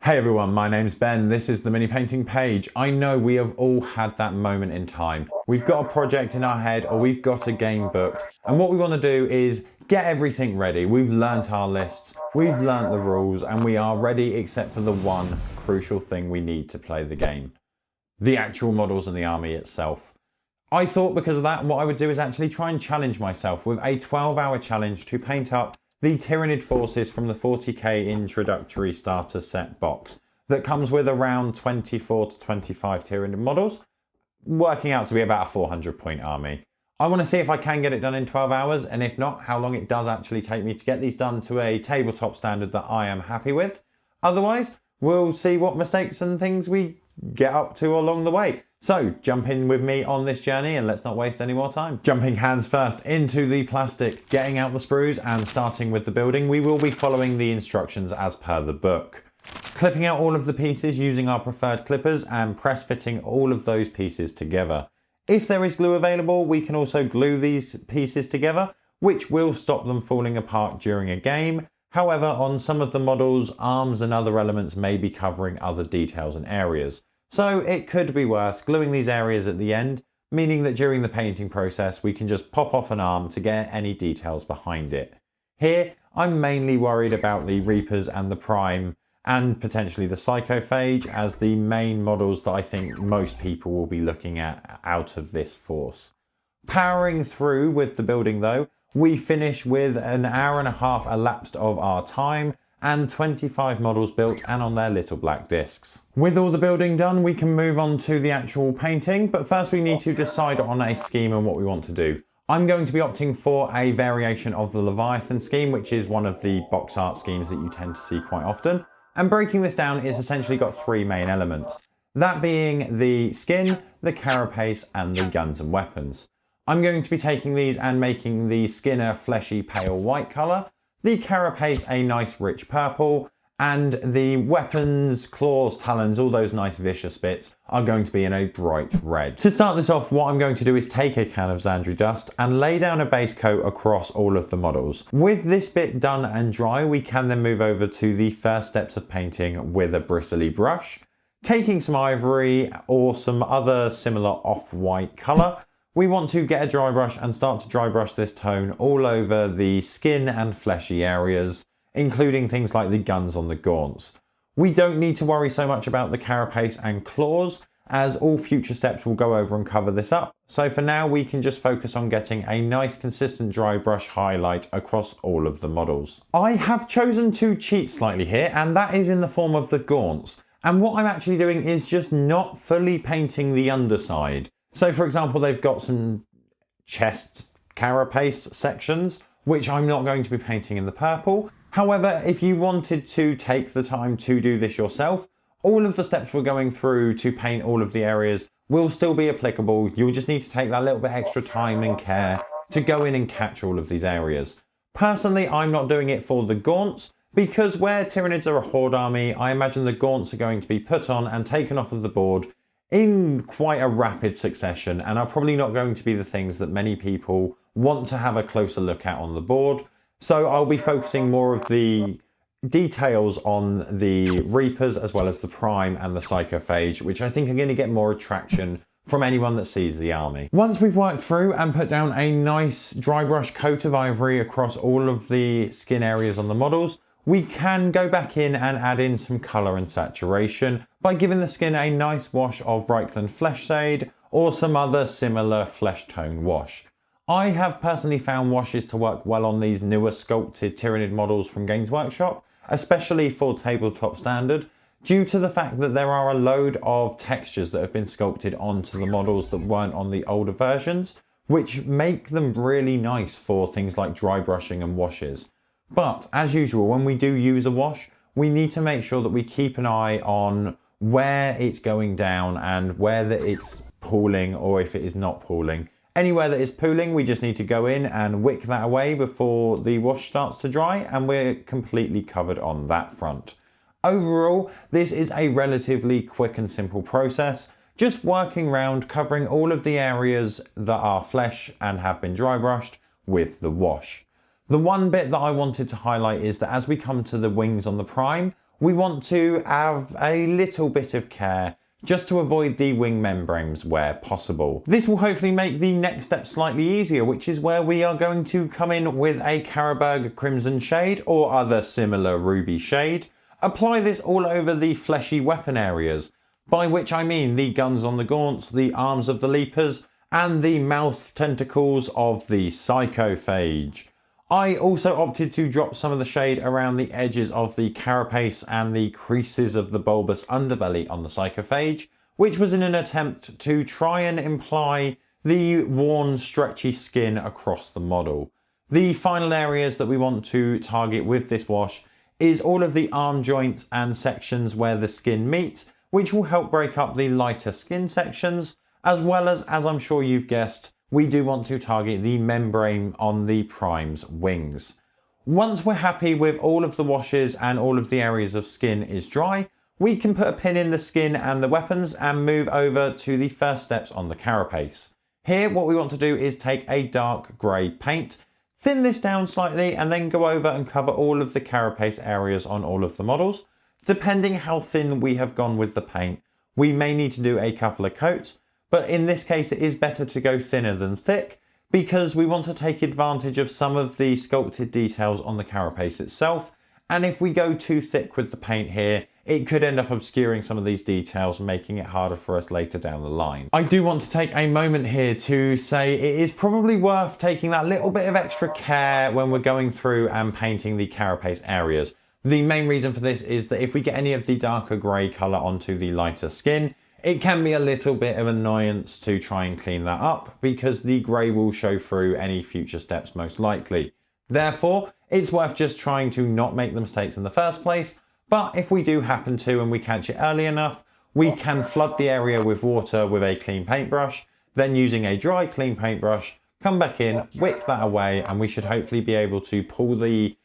Hey everyone, my name's Ben, this is the mini painting page. I know we have all had that moment in time. We've got a project in our head or we've got a game booked, and what we want to do is get everything ready. We've learnt our lists, we've learnt the rules, and we are ready except for the one crucial thing we need to play the game. The actual models and the army itself. I thought because of that, what I would do is actually try and challenge myself with a 12-hour challenge to paint up the Tyranid forces from the 40k introductory starter set box that comes with around 24 to 25 Tyranid models, working out to be about a 400 point army. I want to see if I can get it done in 12 hours, and if not, how long it does actually take me to get these done to a tabletop standard that I am happy with. Otherwise, we'll see what mistakes and things we get up to along the way. So jump in with me on this journey and let's not waste any more time. Jumping hands first into the plastic, getting out the sprues and starting with the building. We will be following the instructions as per the book. Clipping out all of the pieces using our preferred clippers and press fitting all of those pieces together. If there is glue available, we can also glue these pieces together, which will stop them falling apart during a game. However, on some of the models, arms and other elements may be covering other details and areas. So it could be worth gluing these areas at the end, meaning that during the painting process we can just pop off an arm to get any details behind it. Here, I'm mainly worried about the Reapers and the Prime and potentially the Psychophage as the main models that I think most people will be looking at out of this force. Powering through with the building though, we finish with an hour and a half elapsed of our time and 25 models built and on their little black discs. With all the building done, we can move on to the actual painting, but first we need to decide on a scheme and what we want to do. I'm going to be opting for a variation of the Leviathan scheme, which is one of the box art schemes that you tend to see quite often. And breaking this down, it's essentially got three main elements. That being the skin, the carapace, and the guns and weapons. I'm going to be taking these and making the skin a fleshy pale white colour, the carapace a nice rich purple, and the weapons, claws, talons, all those nice vicious bits are going to be in a bright red. To start this off, what I'm going to do is take a can of Xandri dust and lay down a base coat across all of the models. With this bit done and dry, we can then move over to the first steps of painting with a bristly brush. Taking some ivory or some other similar off-white colour, we want to get a dry brush and start to dry brush this tone all over the skin and fleshy areas, including things like the guns on the gaunts. We don't need to worry so much about the carapace and claws, as all future steps will go over and cover this up. So for now, we can just focus on getting a nice consistent dry brush highlight across all of the models. I have chosen to cheat slightly here, and that is in the form of the gaunts. And what I'm actually doing is just not fully painting the underside. So for example, they've got some chest carapace sections, which I'm not going to be painting in the purple. However, if you wanted to take the time to do this yourself, all of the steps we're going through to paint all of the areas will still be applicable. You'll just need to take that little bit extra time and care to go in and catch all of these areas. Personally, I'm not doing it for the gaunts, because where Tyranids are a horde army, I imagine the gaunts are going to be put on and taken off of the board in quite a rapid succession, and are probably not going to be the things that many people want to have a closer look at on the board. So I'll be focusing more of the details on the Reapers as well as the Prime and the Psychophage, which I think are going to get more attraction from anyone that sees the army. Once we've worked through and put down a nice dry brush coat of ivory across all of the skin areas on the models, we can go back in and add in some colour and saturation by giving the skin a nice wash of Reichland Fleshshade or some other similar flesh tone wash. I have personally found washes to work well on these newer sculpted Tyranid models from Games Workshop, especially for tabletop standard, due to the fact that there are a load of textures that have been sculpted onto the models that weren't on the older versions, which make them really nice for things like dry brushing and washes. But as usual, when we do use a wash, we need to make sure that we keep an eye on where it's going down and where that it's pooling, or if it is not pooling. Anywhere that is pooling, we just need to go in and wick that away before the wash starts to dry, and we're completely covered on that front. Overall, this is a relatively quick and simple process, just working around covering all of the areas that are flesh and have been dry brushed with the wash. The one bit that I wanted to highlight is that as we come to the wings on the Prime, we want to have a little bit of care just to avoid the wing membranes where possible. This will hopefully make the next step slightly easier, which is where we are going to come in with a Carroburg Crimson shade or other similar ruby shade. Apply this all over the fleshy weapon areas, by which I mean the guns on the gaunts, the arms of the leapers, and the mouth tentacles of the Psychophage. I also opted to drop some of the shade around the edges of the carapace and the creases of the bulbous underbelly on the Psychophage, which was in an attempt to try and imply the worn, stretchy skin across the model. The final areas that we want to target with this wash is all of the arm joints and sections where the skin meets, which will help break up the lighter skin sections, as well as I'm sure you've guessed, we do want to target the membrane on the Prime's wings. Once we're happy with all of the washes and all of the areas of skin is dry, we can put a pin in the skin and the weapons and move over to the first steps on the carapace. Here, what we want to do is take a dark grey paint, thin this down slightly, and then go over and cover all of the carapace areas on all of the models. Depending how thin we have gone with the paint, we may need to do a couple of coats, but in this case it is better to go thinner than thick because we want to take advantage of some of the sculpted details on the carapace itself, and if we go too thick with the paint here, it could end up obscuring some of these details, making it harder for us later down the line. I do want to take a moment here to say it is probably worth taking that little bit of extra care when we're going through and painting the carapace areas. The main reason for this is that if we get any of the darker grey colour onto the lighter skin, it can be a little bit of annoyance to try and clean that up because the grey will show through any future steps most likely. Therefore, it's worth just trying to not make the mistakes in the first place, but if we do happen to and we catch it early enough, we can flood the area with water with a clean paintbrush, then using a dry clean paintbrush, come back in, wick that away, and we should hopefully be able to pull the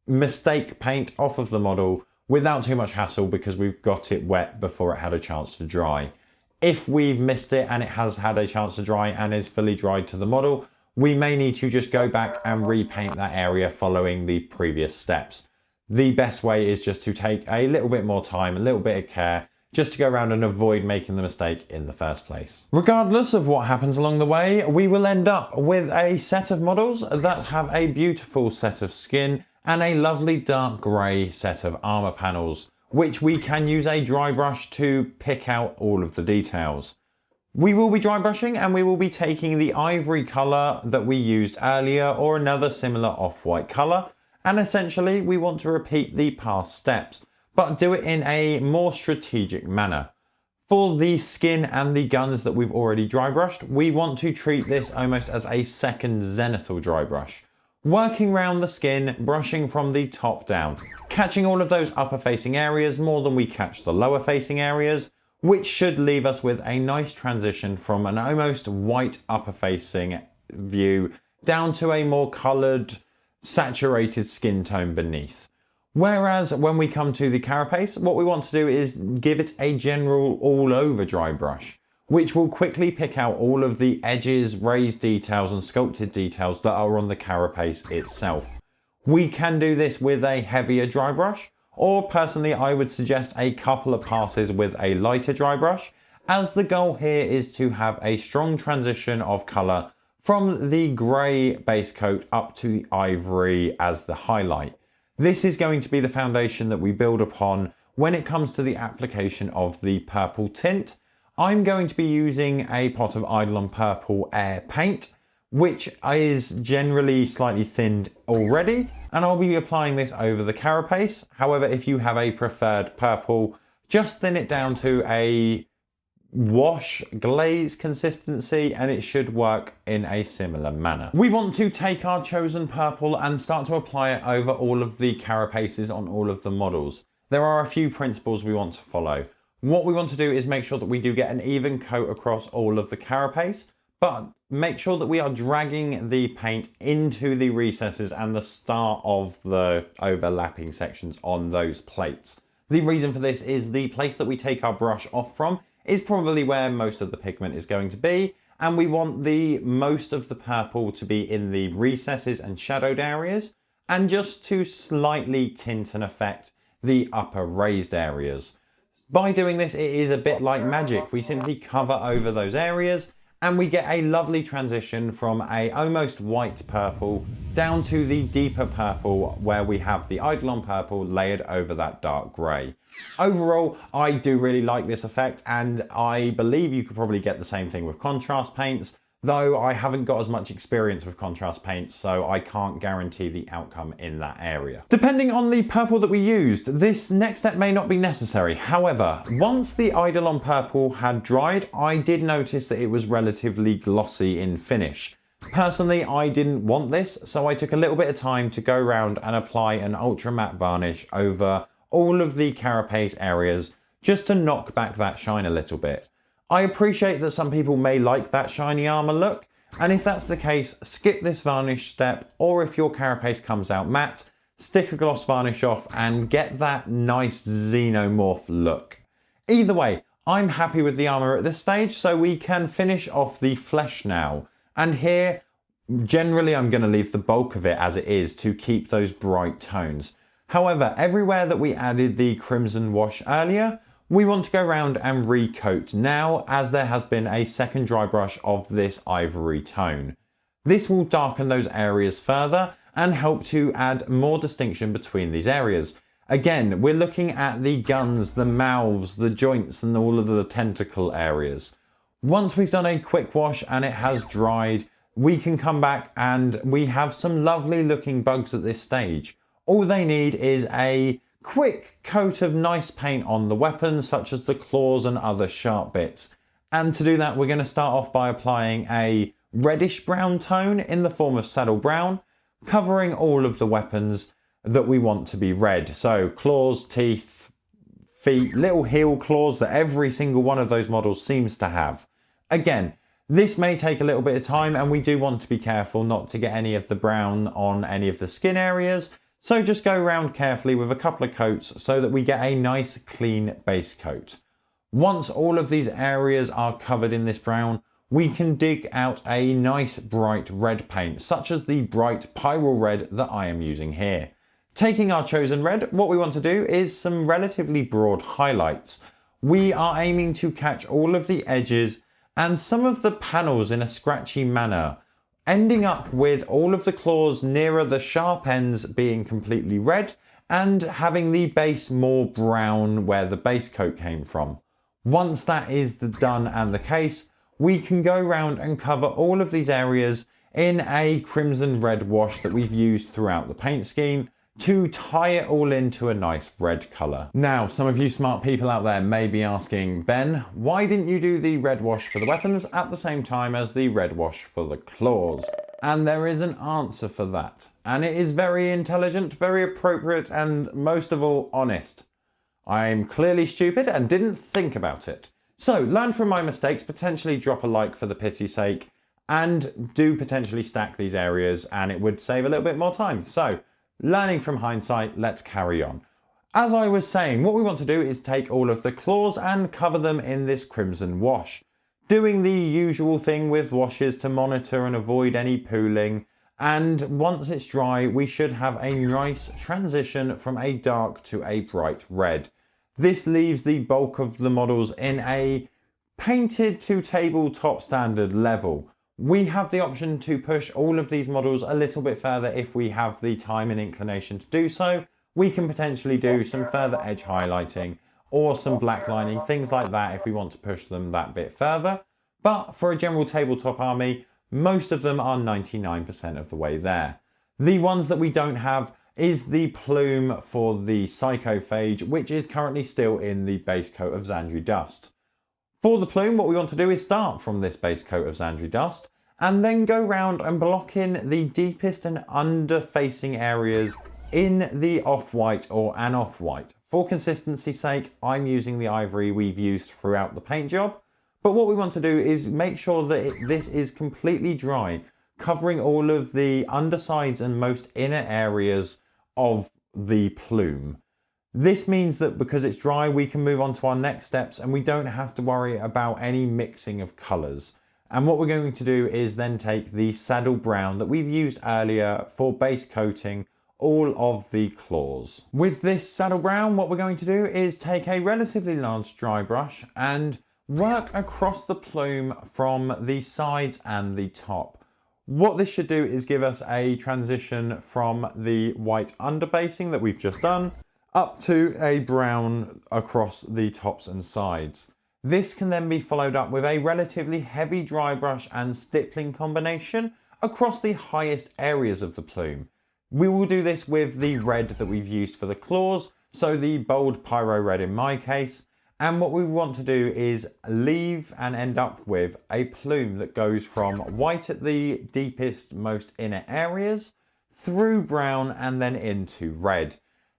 mistake paint off of the model without too much hassle because we've got it wet before it had a chance to dry. If we've missed it and it has had a chance to dry and is fully dried to the model, we may need to just go back and repaint that area following the previous steps. The best way is just to take a little bit more time, a little bit of care, just to go around and avoid making the mistake in the first place. Regardless of what happens along the way, we will end up with a set of models that have a beautiful set of skin and a lovely dark grey set of armour panels, which we can use a dry brush to pick out all of the details. We will be dry brushing and we will be taking the ivory colour that we used earlier or another similar off-white colour, and essentially we want to repeat the past steps, but do it in a more strategic manner. For the skin and the guns that we've already dry brushed, we want to treat this almost as a second zenithal dry brush. Working round the skin, brushing from the top down, catching all of those upper facing areas more than we catch the lower facing areas, which should leave us with a nice transition from an almost white upper facing view down to a more coloured, saturated skin tone beneath. Whereas when we come to the carapace, what we want to do is give it a general all over dry brush, which will quickly pick out all of the edges, raised details and sculpted details that are on the carapace itself. We can do this with a heavier dry brush, or personally I would suggest a couple of passes with a lighter dry brush, as the goal here is to have a strong transition of colour from the grey base coat up to the ivory as the highlight. This is going to be the foundation that we build upon when it comes to the application of the purple tint. I'm going to be using a pot of Eidolon Purple Air paint, which is generally slightly thinned already, and I'll be applying this over the carapace. However, if you have a preferred purple, just thin it down to a wash glaze consistency and it should work in a similar manner. We want to take our chosen purple and start to apply it over all of the carapaces on all of the models. There are a few principles we want to follow. What we want to do is make sure that we do get an even coat across all of the carapace, but make sure that we are dragging the paint into the recesses and the start of the overlapping sections on those plates. The reason for this is the place that we take our brush off from is probably where most of the pigment is going to be, and we want the most of the purple to be in the recesses and shadowed areas, and just to slightly tint and affect the upper raised areas. By doing this, it is a bit like magic. We simply cover over those areas and we get a lovely transition from a almost white purple down to the deeper purple where we have the Eidolon purple layered over that dark grey. Overall, I do really like this effect, and I believe you could probably get the same thing with contrast paints, though I haven't got as much experience with contrast paints, so I can't guarantee the outcome in that area. Depending on the purple that we used, this next step may not be necessary. However, once the Eidolon purple had dried, I did notice that it was relatively glossy in finish. Personally, I didn't want this, so I took a little bit of time to go around and apply an ultra matte varnish over all of the carapace areas just to knock back that shine a little bit. I appreciate that some people may like that shiny armor look, and if that's the case, skip this varnish step, or if your carapace comes out matte, stick a gloss varnish off and get that nice xenomorph look. Either way, I'm happy with the armor at this stage, so we can finish off the flesh now. And here, generally I'm going to leave the bulk of it as it is to keep those bright tones. However, everywhere that we added the crimson wash earlier, we want to go around and recoat now, as there has been a second dry brush of this ivory tone. This will darken those areas further and help to add more distinction between these areas. Again, we're looking at the guns, the mouths, the joints and all of the tentacle areas. Once we've done a quick wash and it has dried, we can come back and we have some lovely looking bugs at this stage. All they need is a quick coat of nice paint on the weapons, such as the claws and other sharp bits. And to do that, we're going to start off by applying a reddish brown tone in the form of saddle brown, covering all of the weapons that we want to be red. So claws, teeth, feet, little heel claws that every single one of those models seems to have. Again, this may take a little bit of time, and we do want to be careful not to get any of the brown on any of the skin areas. So just go around carefully with a couple of coats so that we get a nice clean base coat. Once all of these areas are covered in this brown, we can dig out a nice bright red paint, such as the bright pyrrole red that I am using here. Taking our chosen red, what we want to do is some relatively broad highlights. We are aiming to catch all of the edges and some of the panels in a scratchy manner, ending up with all of the claws nearer the sharp ends being completely red and having the base more brown where the base coat came from. Once that is done and the case, we can go around and cover all of these areas in a crimson red wash that we've used throughout the paint scheme to tie it all into a nice red colour. Now, some of you smart people out there may be asking, Ben, why didn't you do the red wash for the weapons at the same time as the red wash for the claws? And there is an answer for that. And it is very intelligent, very appropriate, and most of all, honest. I'm clearly stupid and didn't think about it. So, learn from my mistakes, potentially drop a like for the pity's sake, and do potentially stack these areas, and it would save a little bit more time. So, learning from hindsight, let's carry on. As I was saying, what we want to do is take all of the claws and cover them in this crimson wash. Doing the usual thing with washes to monitor and avoid any pooling. And once it's dry, we should have a nice transition from a dark to a bright red. This leaves the bulk of the models in a painted to tabletop standard level. We have the option to push all of these models a little bit further if we have the time and inclination to do so. We can potentially do some further edge highlighting or some black lining, things like that if we want to push them that bit further. But for a general tabletop army, most of them are 99% of the way there. The ones that we don't have is the plume for the Psychophage, which is currently still in the base coat of Xandri Dust. For the plume, what we want to do is start from this base coat of Xandri Dust and then go round and block in the deepest and under-facing areas in the off-white or an off-white. For consistency's sake, I'm using the ivory we've used throughout the paint job, but what we want to do is make sure that this is completely dry, covering all of the undersides and most inner areas of the plume. This means that because it's dry, we can move on to our next steps and we don't have to worry about any mixing of colours. And what we're going to do is then take the saddle brown that we've used earlier for base coating all of the claws. With this saddle brown, what we're going to do is take a relatively large dry brush and work across the plume from the sides and the top. What this should do is give us a transition from the white underbasing that we've just done up to a brown across the tops and sides. This can then be followed up with a relatively heavy dry brush and stippling combination across the highest areas of the plume. We will do this with the red that we've used for the claws, so the bold pyro red in my case. And what we want to do is leave and end up with a plume that goes from white at the deepest, most inner areas, through brown and then into red.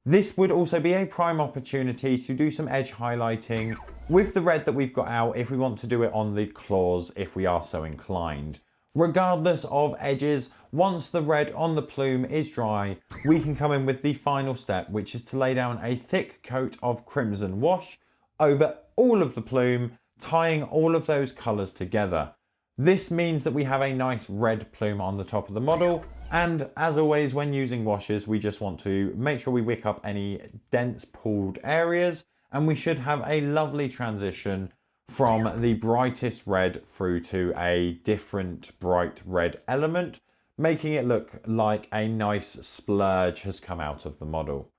This would also be a prime opportunity to do some edge highlighting with the red that we've got out if we want to do it on the claws if we are so inclined. Regardless of edges, once the red on the plume is dry, we can come in with the final step, which is to lay down a thick coat of crimson wash over all of the plume, tying all of those colours together. This means that we have a nice red plume on the top of the model, and as always when using washes we just want to make sure we wick up any dense pooled areas, and we should have a lovely transition from the brightest red through to a different bright red element, making it look like a nice splurge has come out of the model.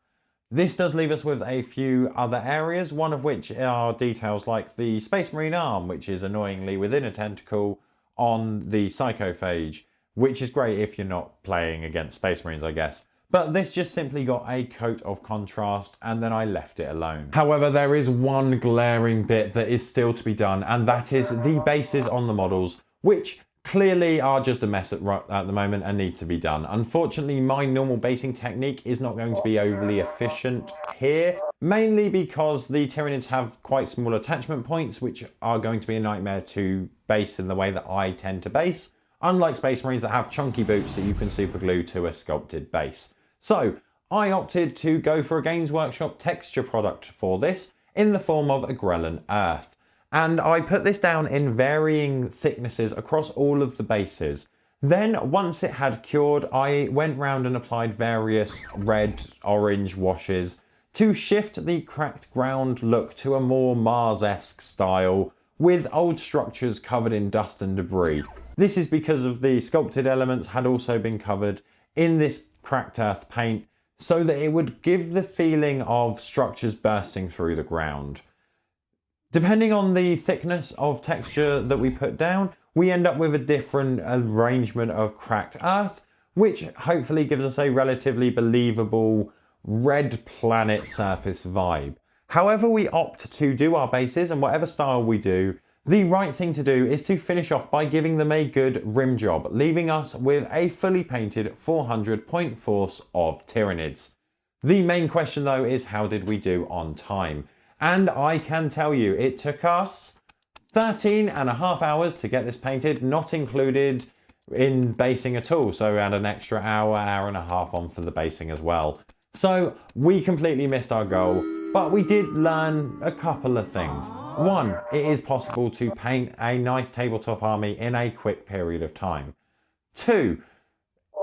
This does leave us with a few other areas, one of which are details like the Space Marine arm, which is annoyingly within a tentacle on the Psychophage, which is great if you're not playing against Space Marines, I guess. But this just simply got a coat of contrast and then I left it alone. However, there is one glaring bit that is still to be done, and that is the bases on the models, which clearly are just a mess at the moment and need to be done. Unfortunately, my normal basing technique is not going to be overly efficient here, mainly because the Tyranids have quite small attachment points, which are going to be a nightmare to base in the way that I tend to base, unlike Space Marines that have chunky boots that you can super glue to a sculpted base. So I opted to go for a Games Workshop texture product for this in the form of a Grelin Earth. And I put this down in varying thicknesses across all of the bases. Then once it had cured, I went round and applied various red, orange washes to shift the cracked ground look to a more Mars-esque style with old structures covered in dust and debris. This is because of the sculpted elements had also been covered in this cracked earth paint so that it would give the feeling of structures bursting through the ground. Depending on the thickness of texture that we put down, we end up with a different arrangement of cracked earth, which hopefully gives us a relatively believable red planet surface vibe. However we opt to do our bases and whatever style we do, the right thing to do is to finish off by giving them a good rim job, leaving us with a fully painted 400 point force of Tyranids. The main question though is, how did we do on time? And I can tell you, it took us 13.5 hours to get this painted, not included in basing at all. So we had an extra hour, hour and a half on for the basing as well. So we completely missed our goal, but we did learn a couple of things. One, it is possible to paint a nice tabletop army in a quick period of time. Two,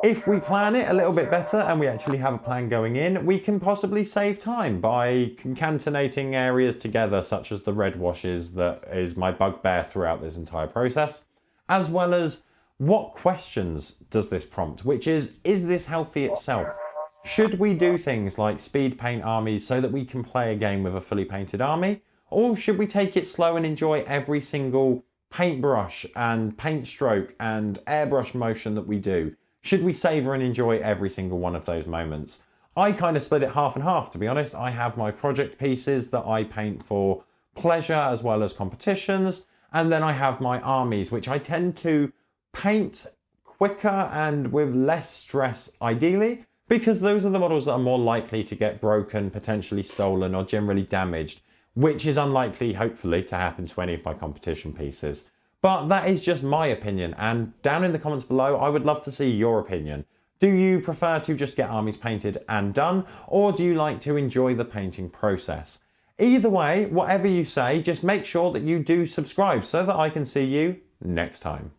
if we plan it a little bit better and we actually have a plan going in, we can possibly save time by concatenating areas together, such as the red washes that is my bugbear throughout this entire process, as well as what questions does this prompt, which is this healthy itself? Should we do things like speed paint armies so that we can play a game with a fully painted army? Or should we take it slow and enjoy every single paintbrush and paint stroke and airbrush motion that we do? Should we savour and enjoy every single one of those moments? I kind of split it half and half, to be honest. I have my project pieces that I paint for pleasure as well as competitions, and then I have my armies, which I tend to paint quicker and with less stress, ideally, because those are the models that are more likely to get broken, potentially stolen, or generally damaged, which is unlikely, hopefully, to happen to any of my competition pieces. But that is just my opinion, and down in the comments below, I would love to see your opinion. Do you prefer to just get armies painted and done, or do you like to enjoy the painting process? Either way, whatever you say, just make sure that you do subscribe so that I can see you next time.